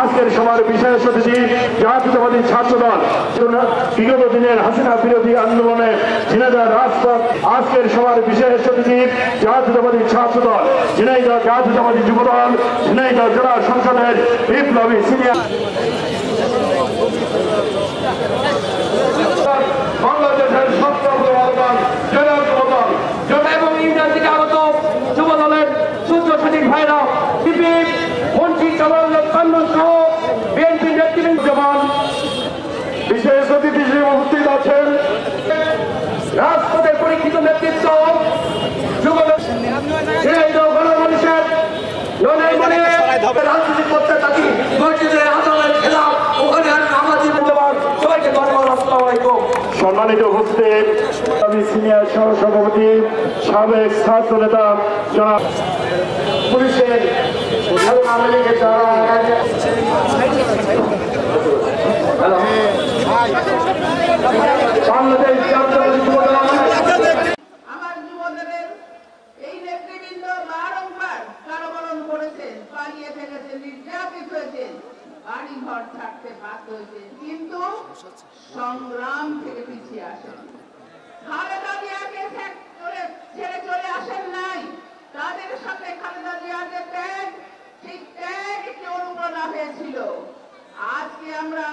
আজকের সময়ের বিশেষ অতিথি জাতীয়তাবাদী ছাত্রদল বিগত দিনের হাসিনা বিরোধী আন্দোলনে ঝিনাইদহ রাজপথ। আজকের সময়ের বিশেষ অতিথি জাতীয়তাবাদী ছাত্রদল, ঝিনাইদহ জাতীয়তাবাদী যুবদল, ঝিনাইদহ জেলা সংসদের বিপ্লবী সিনিয়র বাংলাদেশের সবচেয়ে আহ্বান জেলা যুবদল এবং ইউনিয়ন থেকে আগত যুবদলের সূর্য সচিব ভাইরা বিশেষ অতিথি হিসেবে উপস্থিত আছেন রাজপথের পরীক্ষিত নেতৃত্ব রাজনীতি করতে থাকি সম্মানিত উপস্থিত আমি সিনিয়র সহ সভাপতি সাবেক ছাত্র নেতা জনাব পুলিশের আমার যুবদলের এই নেতৃবৃন্দ বারংবার কারাবরণ করেছেন, পালিয়ে ফেলেছেন, নির্যাতিত হয়েছেন, বাড়ি ঘর ছাড়তে বাধ্য হয়েছেন, কিন্তু সংগ্রাম থেকে পিছিয়ে আসেন। খালেদা জিয়াকে ছেড়ে চলে আসেন নাই। তাদের সাথে খালেদা জিয়ার যে ত্যাগ, ঠিক ত্যাগ একটি অনুপ্রেরণা হয়েছিল। আজকে আমরা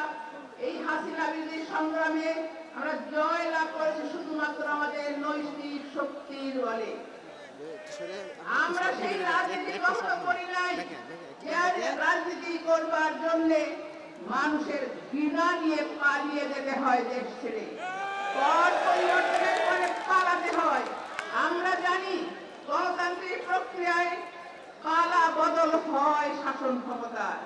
এই হাসিনা বিরোধী সংগ্রামে আমরা জয় লাভ করেছি শুধুমাত্র আমাদের নৈতিক শক্তির বলে। আমরা সেই রাজনীতি কখনো করি নাই যে রাজনীতি করবার জন্য মানুষের ঘৃণা নিয়ে পালিয়ে যেতে হয় দেশ ছেড়ে, পর পরিবর্তনের পরে পালাতে হয়। আমরা জানি গণতান্ত্রিক প্রক্রিয়ায় পালা বদল হয় শাসন ক্ষমতার,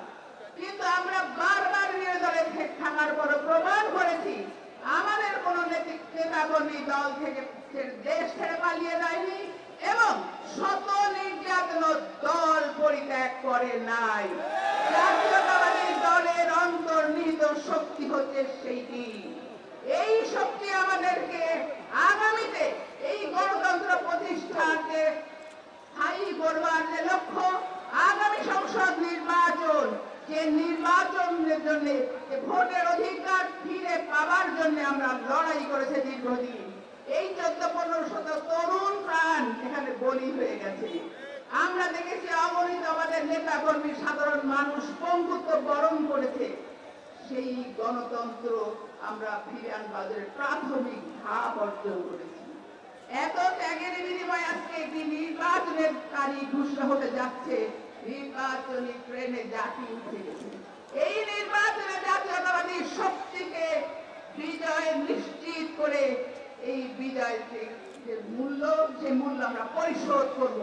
কিন্তু আমরা বারবার বিরোধী দলে থাকা তারপরে প্রমাণ করেছি আমাদের কোন নেতাকর্মী দল থেকে দেশ ছেড়ে পালিয়ে যায়নি এবং শত নির্যাতন দল পরিত্যাগ করে নাই। জাতীয়তাবাদী দলের অন্তর্নিহিত শক্তি হচ্ছে সেইটি। এই শক্তি আমাদেরকে আগামীতে এই গণতন্ত্র প্রতিষ্ঠাকে স্থায়ী করবার যে লক্ষ্য, আগামী সংসদ নির্বাচন, যে নির্বাচনের জন্য ভোটের অধিকার ফিরে পাওয়ার জন্য আমরা লড়াই করেছি দীর্ঘদিন। এই 14-15 তরুণ প্রাণ এখানে বলি হয়ে গেছে। আমরা দেখেছি অগণিত আমাদের নেতা কর্মী সাধারণ মানুষ পঙ্গুত্ব বরণ করেছে। সেই গণতন্ত্র আমরা ফিরে আনবাদের প্রাথমিক ধাপ অর্জন করেছি। এত ত্যাগের বিনিময়ে আজকে একটি নির্বাচনের তারিখ ঘোষণা হতে যাচ্ছে। নির্বাচনী ট্রেনে জাতি উঠে গেছে। এই নির্বাচনে জাতীয়তাবাদী শক্তিকে বিজয় নিশ্চিত করে এই বিজয়কে যে মূল্য, সে মূল্য আমরা পরিশোধ করব।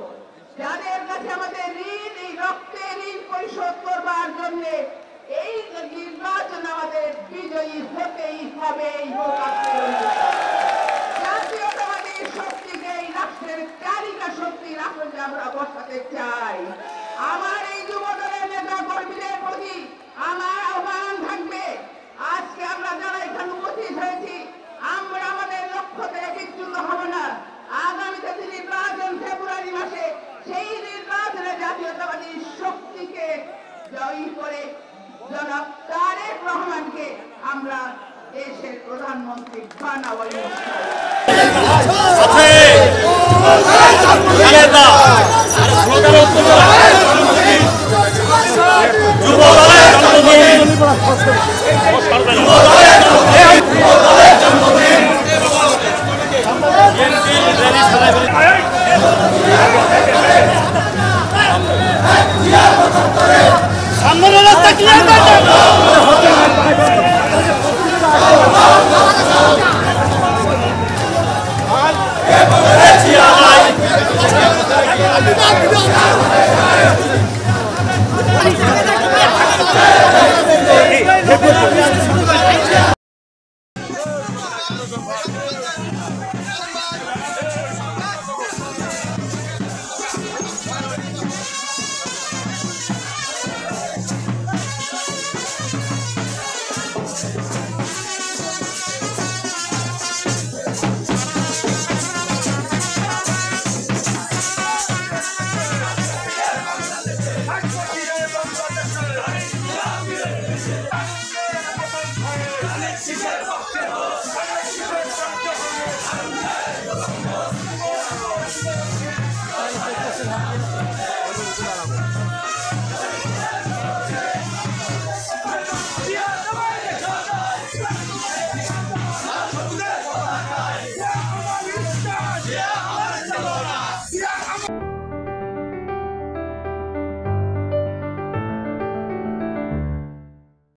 যাদের কাছে আমাদের ঋণ, এই রক্তের ঋণ পরিশোধ করবার জন্য এই নির্বাচন আমাদের বিজয়ী হতেই হবে। জাতীয়তাবাদী শক্তিকে এই রাষ্ট্রের চালিকা শক্তি রাষ্ট্রে আমরা বসাতে চাই। আমার এই যুব দলের নেতা কর্মীদের প্রতি আমার আহ্বান থাকবে, আজকে আমরা যারা এখানে উপস্থিত হয়েছি, আমরা আমাদের লক্ষ্য থেকে বিচ্যুত হব না। আগামীতে নির্বাচন ফেব্রুয়ারি মাসে, সেই নির্বাচনে জাতীয়তাবাদী শক্তিকে জয়ী করে জনাব তারেক রহমানকে আমরা দেশের প্রধানমন্ত্রী বানাবো। সামনে রাস্তা ক্লিয়ার করতে